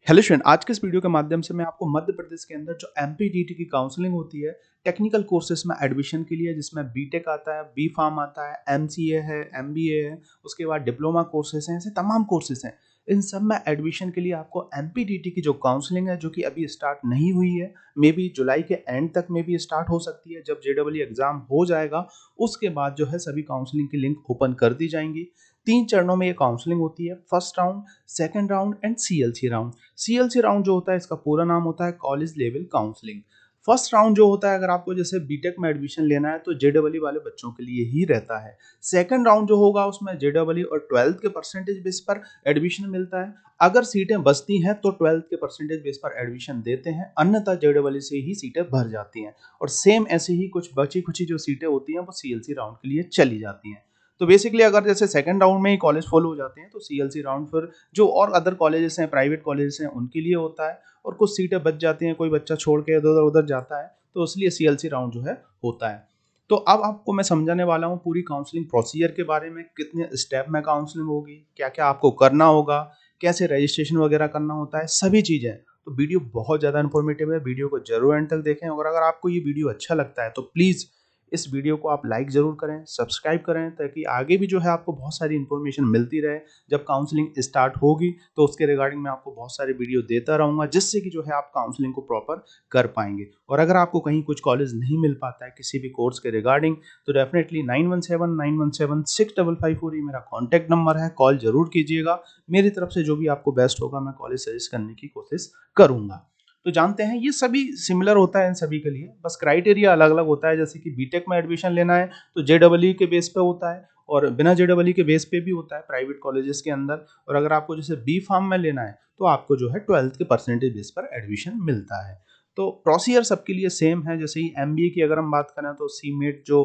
Hello student, आज के इस वीडियो के माध्यम से मैं आपको मध्य प्रदेश के अंदर जो एमपीटीटी की काउंसलिंग होती है टेक्निकल कोर्सेज में एडमिशन के लिए, जिसमें बीटेक आता है, बी फार्म आता है, एमसीए है, एमबीए है, उसके बाद डिप्लोमा कोर्सेज हैं, ऐसे तमाम कोर्सेज हैं। इन सब में एडमिशन के लिए आपको एमपीटीटी की जो काउंसलिंग है, जो कि अभी स्टार्ट नहीं हुई है, मे बी जुलाई के एंड तक में भी स्टार्ट हो सकती है। जब जेडब्ल्यू एग्जाम हो जाएगा उसके बाद जो है सभी काउंसलिंग की लिंक ओपन कर दी जाएंगी। 3 चरणों में ये काउंसलिंग होती है, first round, second round and CLC round. CLC round जो होता है, इसका पूरा नाम होता है college level counselling. First round जो होता है, अगर आपको जैसे बीटेक में एडमिशन लेना है तो जेडब्ल्यू वाले बच्चों के लिए ही रहता है। सेकंड राउंड जो होगा उसमें जेडब्ल्यू और 12th के परसेंटेज बेस पर एडमिशन मिलता है। अगर सीटें बचती हैं तो 12th के परसेंटेज बेस पर एडमिशन देते हैं, अन्यथा जेडब्ल्यू से ही सीटें भर जाती हैं। और सेम ऐसे ही कुछ बची खुची जो सीटें होती हैं वो सीएलसी राउंड के लिए चली जाती हैं। तो बेसिकली अगर जैसे सेकंड राउंड में ही कॉलेज फुल हो जाते हैं तो सीएलसी राउंड फिर जो और अदर कॉलेजेस हैं, प्राइवेट कॉलेजेस हैं, उनके लिए होता है। और कुछ सीटें बच जाती हैं, कोई बच्चा छोड़ के इधर उधर जाता है, तो इसलिए सीएलसी राउंड जो है होता है। तो अब आपको मैं समझाने वाला हूँ पूरी काउंसलिंग प्रोसीजर के बारे में, कितने स्टेप में काउंसलिंग होगी, क्या क्या आपको करना होगा, कैसे रजिस्ट्रेशन वगैरह करना होता है, सभी चीज़ें। तो वीडियो बहुत ज़्यादा इन्फॉर्मेटिव है, वीडियो को जरूर एंड तक देखें। और अगर आपको ये वीडियो अच्छा लगता है तो प्लीज़ इस वीडियो को आप लाइक ज़रूर करें, सब्सक्राइब करें, ताकि आगे भी जो है आपको बहुत सारी इन्फॉर्मेशन मिलती रहे। जब काउंसलिंग स्टार्ट होगी तो उसके रिगार्डिंग मैं आपको बहुत सारे वीडियो देता रहूँगा, जिससे कि जो है आप काउंसलिंग को प्रॉपर कर पाएंगे। और अगर आपको कहीं कुछ कॉलेज नहीं मिल पाता है किसी भी कोर्स के रिगार्डिंग, तो डेफिनेटली 9179176554 ये मेरा कॉन्टैक्ट नंबर है, कॉल जरूर कीजिएगा। मेरी तरफ से जो भी आपको बेस्ट होगा मैं कॉलेज सजेस्ट करने की कोशिश करूँगा। तो जानते हैं ये सभी सिमिलर होता है इन सभी के लिए, बस क्राइटेरिया अलग अलग होता है। जैसे कि बीटेक में एडमिशन लेना है तो जेडब्ल्यू के बेस पे होता है, और बिना जेडब्ल्यू के बेस पे भी होता है प्राइवेट कॉलेजेस के अंदर। और अगर आपको जैसे बी फार्म में लेना है तो आपको जो है 12th के परसेंटेज बेस पर एडमिशन मिलता है। तो प्रोसीजर सबके लिए सेम है। जैसे ही एमबीए की अगर हम बात करें तो सीमेट जो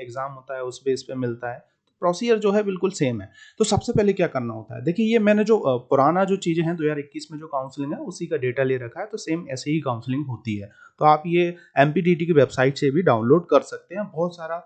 एग्जाम होता है उस बेस पे मिलता है। प्रोसीजर जो है बिल्कुल सेम है। तो सबसे पहले क्या करना होता है, देखिए ये मैंने जो पुराना जो चीज़ें हैं 2021 में जो काउंसलिंग है उसी का डेटा ले रखा है, तो सेम ऐसे ही काउंसलिंग होती है। तो आप ये एमपीटीटी की वेबसाइट से भी डाउनलोड कर सकते हैं। बहुत सारा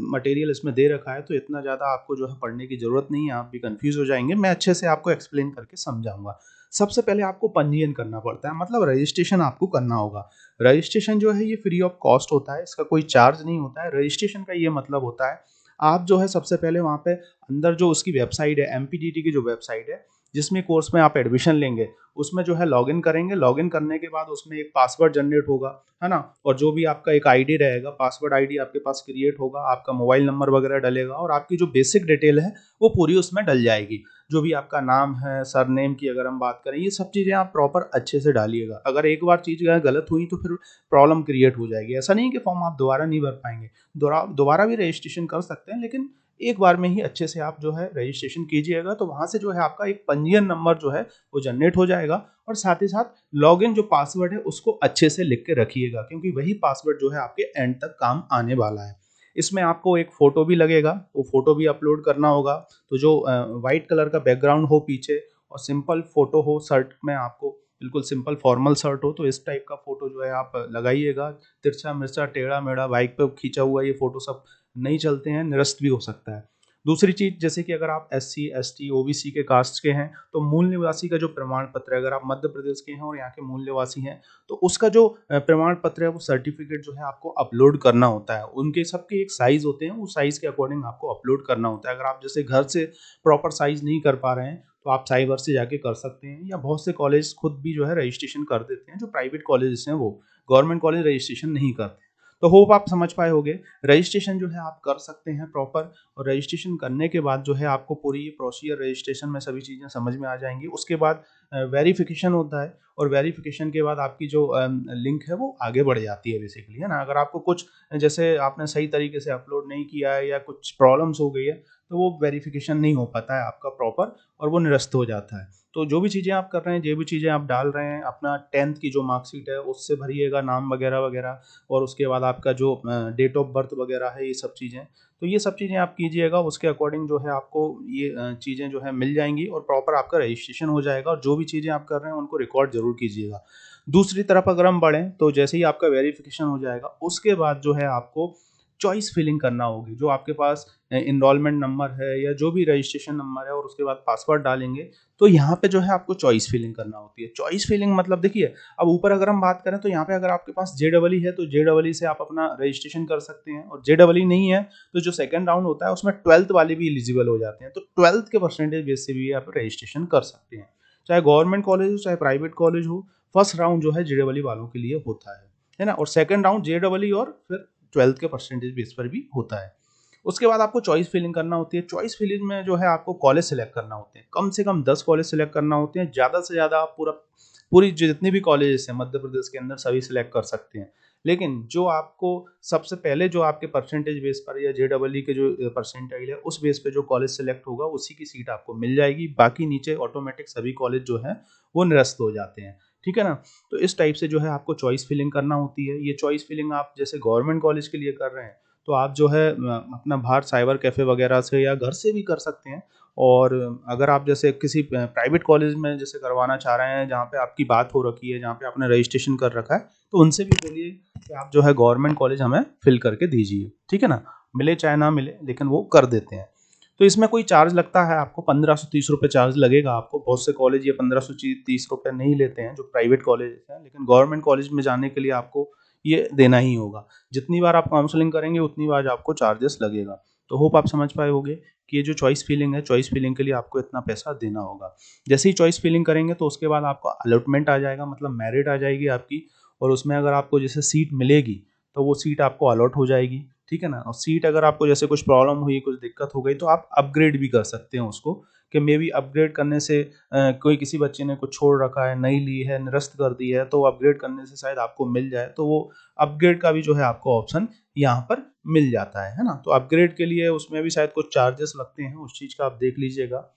मटेरियल इसमें दे रखा है, तो इतना ज़्यादा आपको जो है पढ़ने की ज़रूरत नहीं है, आप भी कंफ्यूज हो जाएंगे। मैं अच्छे से आपको एक्सप्लेन करके समझाऊंगा। सबसे पहले आपको पंजीयन करना पड़ता है, मतलब रजिस्ट्रेशन आपको करना होगा। रजिस्ट्रेशन जो है ये फ्री ऑफ कॉस्ट होता है, इसका कोई चार्ज नहीं होता है। रजिस्ट्रेशन का ये मतलब होता है, आप जो है सबसे पहले वहाँ पे अंदर जो उसकी वेबसाइट है, एमपीटीटी की जो वेबसाइट है जिसमें कोर्स में आप एडमिशन लेंगे, उसमें जो है लॉगिन करेंगे। लॉगिन करने के बाद उसमें एक पासवर्ड जनरेट होगा, है ना। और जो भी आपका एक आईडी रहेगा, पासवर्ड आईडी आपके पास क्रिएट होगा, आपका मोबाइल नंबर वगैरह डलेगा, और आपकी जो बेसिक डिटेल है वो पूरी उसमें डल जाएगी। जो भी आपका नाम है, सरनेम की अगर हम बात करें, ये सब चीज़ें आप प्रॉपर अच्छे से डालिएगा। अगर एक बार चीज़ गलत हुई तो फिर प्रॉब्लम क्रिएट हो जाएगी। ऐसा नहीं कि फॉर्म आप दोबारा नहीं भर पाएंगे, दोबारा भी रजिस्ट्रेशन कर सकते हैं, लेकिन एक बार में ही अच्छे से आप जो है रजिस्ट्रेशन कीजिएगा। तो वहाँ से जो है आपका एक पंजीयन नंबर जो है वो जनरेट हो जाएगा। और साथ ही साथ लॉगिन जो पासवर्ड है उसको अच्छे से लिख के रखिएगा, क्योंकि वही पासवर्ड जो है आपके एंड तक काम आने वाला है। इसमें आपको एक फ़ोटो भी लगेगा, वो फ़ोटो भी अपलोड करना होगा। तो जो वाइट कलर का बैकग्राउंड हो पीछे, और सिंपल फ़ोटो हो, शर्ट में आपको बिल्कुल सिंपल फॉर्मल शर्ट हो, तो इस टाइप का फ़ोटो जो है आप लगाइएगा। तिरछा मिर्चा टेढ़ा मेढ़ा बाइक पे खींचा हुआ ये फ़ोटो सब नहीं चलते हैं, निरस्त भी हो सकता है। दूसरी चीज़, जैसे कि अगर आप एससी, एसटी, ओबीसी के कास्ट के हैं तो मूल निवासी का जो प्रमाण पत्र है, अगर आप मध्य प्रदेश के हैं और यहाँ के मूल निवासी हैं, तो उसका जो प्रमाण पत्र है, वो सर्टिफिकेट जो है आपको अपलोड करना होता है। उनके सबके एक साइज़ होते हैं, उस साइज़ के अकॉर्डिंग आपको अपलोड करना होता है। अगर आप जैसे घर से प्रॉपर साइज़ नहीं कर पा रहे हैं तो आप साइबर से जाके कर सकते हैं, या बहुत से कॉलेज खुद भी जो है रजिस्ट्रेशन कर देते हैं। जो प्राइवेट कॉलेजेस हैं वो, गवर्नमेंट कॉलेज रजिस्ट्रेशन नहीं करते। तो होप आप समझ पाए होंगे। रजिस्ट्रेशन जो है आप कर सकते हैं प्रॉपर, और रजिस्ट्रेशन करने के बाद जो है आपको पूरी प्रोसीजर रजिस्ट्रेशन में सभी चीज़ें समझ में आ जाएंगी। उसके बाद वेरिफिकेशन होता है, और वेरिफिकेशन के बाद आपकी जो लिंक है वो आगे बढ़ जाती है बेसिकली, है ना। अगर आपको कुछ जैसे आपने सही तरीके से अपलोड नहीं किया है या कुछ प्रॉब्लम्स हो गई है, तो वो वेरिफिकेशन नहीं हो पाता है आपका प्रॉपर, और वो निरस्त हो जाता है। तो जो भी चीज़ें आप कर रहे हैं, जो भी चीज़ें आप डाल रहे हैं, अपना 10th की जो मार्कशीट है उससे भरिएगा, नाम वगैरह वगैरह, और उसके बाद आपका जो डेट ऑफ बर्थ वगैरह है, ये सब चीज़ें। तो ये सब चीज़ें आप कीजिएगा, उसके अकॉर्डिंग जो है आपको ये चीज़ें जो है मिल जाएंगी, और प्रॉपर आपका रजिस्ट्रेशन हो जाएगा। और जो भी चीज़ें आप कर रहे हैं उनको रिकॉर्ड जरूर कीजिएगा। दूसरी तरफ अगर हम बढ़ें, तो जैसे ही आपका वेरिफिकेशन हो जाएगा उसके बाद जो है आपको चॉइस फिलिंग करना होगी। जो आपके पास एनरोलमेंट नंबर है या जो भी रजिस्ट्रेशन नंबर है और उसके बाद पासवर्ड डालेंगे, तो यहाँ पे जो है आपको चॉइस फिलिंग करना होती है। चॉइस फिलिंग मतलब देखिए, अब ऊपर अगर हम बात करें तो यहाँ पे अगर आपके पास JEE है तो JEE से आप अपना रजिस्ट्रेशन कर सकते हैं, और JEE नहीं है तो जो सेकंड राउंड होता है उसमें 12th वाले भी एलिजिबल हो जाते हैं। तो 12th के परसेंटेज बेस से भी आप रजिस्ट्रेशन कर सकते हैं, चाहे गवर्नमेंट कॉलेज हो चाहे प्राइवेट कॉलेज हो। फर्स्ट राउंड जो है JEE वालों के लिए होता है ना, और सेकंड राउंड JEE और फिर 12th के परसेंटेज बेस पर भी होता है। उसके बाद आपको चॉइस फिलिंग करना होती है। चॉइस फिलिंग में जो है आपको कॉलेज सेलेक्ट करना होते हैं, कम से कम 10 कॉलेज सेलेक्ट करना होते हैं। ज़्यादा से ज़्यादा आप पूरी जितनी भी कॉलेजेस हैं मध्य प्रदेश के अंदर सभी सिलेक्ट कर सकते हैं। लेकिन जो आपको सबसे पहले जो आपके परसेंटेज बेस पर या JEE के जो परसेंटाइल है उस बेस पे जो कॉलेज सेलेक्ट होगा उसी की सीट आपको मिल जाएगी। बाकी नीचे ऑटोमेटिक सभी कॉलेज जो है वो निरस्त हो जाते हैं, ठीक है ना। तो इस टाइप से जो है आपको चॉइस फिलिंग करना होती है। ये चॉइस फिलिंग आप जैसे गवर्नमेंट कॉलेज के लिए कर रहे हैं तो आप जो है अपना बाहर साइबर कैफ़े वगैरह से या घर से भी कर सकते हैं। और अगर आप जैसे किसी प्राइवेट कॉलेज में जैसे करवाना चाह रहे हैं जहाँ पे आपकी बात हो रखी है, जहाँ पे आपने रजिस्ट्रेशन कर रखा है, तो उनसे भी बोलिए कि आप जो है गवर्नमेंट कॉलेज हमें फिल करके दीजिए, ठीक है ना। मिले चाहे ना मिले लेकिन वो कर देते हैं। तो इसमें कोई चार्ज लगता है आपको, 1530 रुपये चार्ज लगेगा आपको। बहुत से कॉलेज ये 1530 रुपये नहीं लेते हैं जो प्राइवेट कॉलेज हैं, लेकिन गवर्नमेंट कॉलेज में जाने के लिए आपको ये देना ही होगा। जितनी बार आप काउंसलिंग करेंगे उतनी बार आपको चार्जेस लगेगा। तो होप आप समझ पाए होंगे कि ये जो चॉइस फिलिंग है, चॉइस फिलिंग के लिए आपको इतना पैसा देना होगा। जैसे ही चॉइस फिलिंग करेंगे तो उसके बाद आपको अलॉटमेंट आ जाएगा, मतलब मेरिट आ जाएगी आपकी, और उसमें अगर आपको जैसे सीट मिलेगी तो वो सीट आपको अलॉट हो जाएगी, ठीक है ना। और सीट अगर आपको जैसे कुछ प्रॉब्लम हुई, कुछ दिक्कत हो गई, तो आप अपग्रेड भी कर सकते हैं उसको, कि मे बी अपग्रेड करने से कोई किसी बच्चे ने कुछ छोड़ रखा है, नहीं ली है, निरस्त कर दी है, तो अपग्रेड करने से शायद आपको मिल जाए। तो वो अपग्रेड का भी जो है आपको ऑप्शन यहाँ पर मिल जाता है ना। तो अपग्रेड के लिए उसमें भी शायद कुछ चार्जेस लगते हैं, उस चीज़ का आप देख लीजिएगा।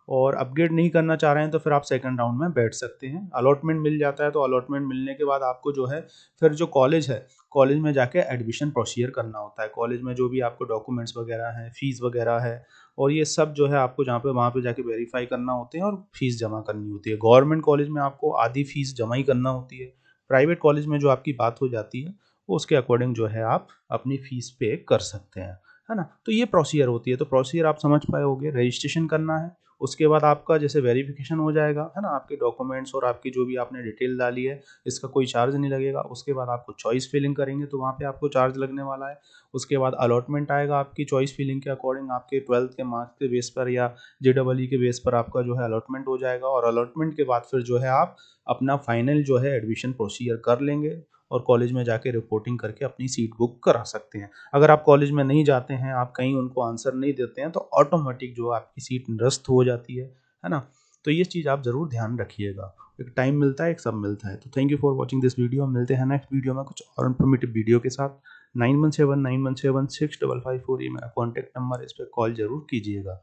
और अपग्रेड नहीं करना चाह रहे हैं तो फिर आप सेकंड राउंड में बैठ सकते हैं। अलॉटमेंट मिल जाता है तो अलॉटमेंट मिलने के बाद आपको जो है फिर जो कॉलेज है, कॉलेज में जाके एडमिशन प्रोसीजर करना होता है। कॉलेज में जो भी आपको डॉक्यूमेंट्स वगैरह हैं, फीस वगैरह है, और ये सब जो है आपको जहाँ पे वहाँ पे जाके वेरीफाई करना होते हैं और फीस जमा करनी होती है। गवर्नमेंट कॉलेज में आपको आधी फीस जमा ही करना होती है। प्राइवेट कॉलेज में जो आपकी बात हो जाती है वो उसके अकॉर्डिंग जो है आप अपनी फीस पे कर सकते हैं, है ना। तो ये प्रोसीजर होती है। तो प्रोसीजर आप समझ पाए होंगे, रजिस्ट्रेशन करना है, उसके बाद आपका जैसे वेरिफिकेशन हो जाएगा, है ना, आपके डॉक्यूमेंट्स और आपकी जो भी आपने डिटेल डाली है इसका कोई चार्ज नहीं लगेगा। उसके बाद आपको चॉइस फिलिंग करेंगे तो वहाँ पे आपको चार्ज लगने वाला है। उसके बाद अलॉटमेंट आएगा आपकी चॉइस फिलिंग के अकॉर्डिंग, आपके 12th के मार्क्स के बेस पर या JEE के बेस पर आपका जो है अलॉटमेंट हो जाएगा। और अलॉटमेंट के बाद फिर जो है आप अपना फाइनल जो है एडमिशन प्रोसीजर कर लेंगे और कॉलेज में जाके रिपोर्टिंग करके अपनी सीट बुक करा सकते हैं। अगर आप कॉलेज में नहीं जाते हैं, आप कहीं उनको आंसर नहीं देते हैं, तो ऑटोमेटिक जो आपकी सीट निरस्त हो जाती है ना। तो ये चीज़ आप ज़रूर ध्यान रखिएगा। एक टाइम मिलता है, एक सब मिलता है। तो thank you for watching this video. मिलते हैं नेक्स्ट वीडियो में कुछ और इन्फॉर्मेटिव वीडियो के साथ। 9179176554 ये मेरा कॉन्टैक्ट नंबर है, इस पर कॉल ज़रूर कीजिएगा।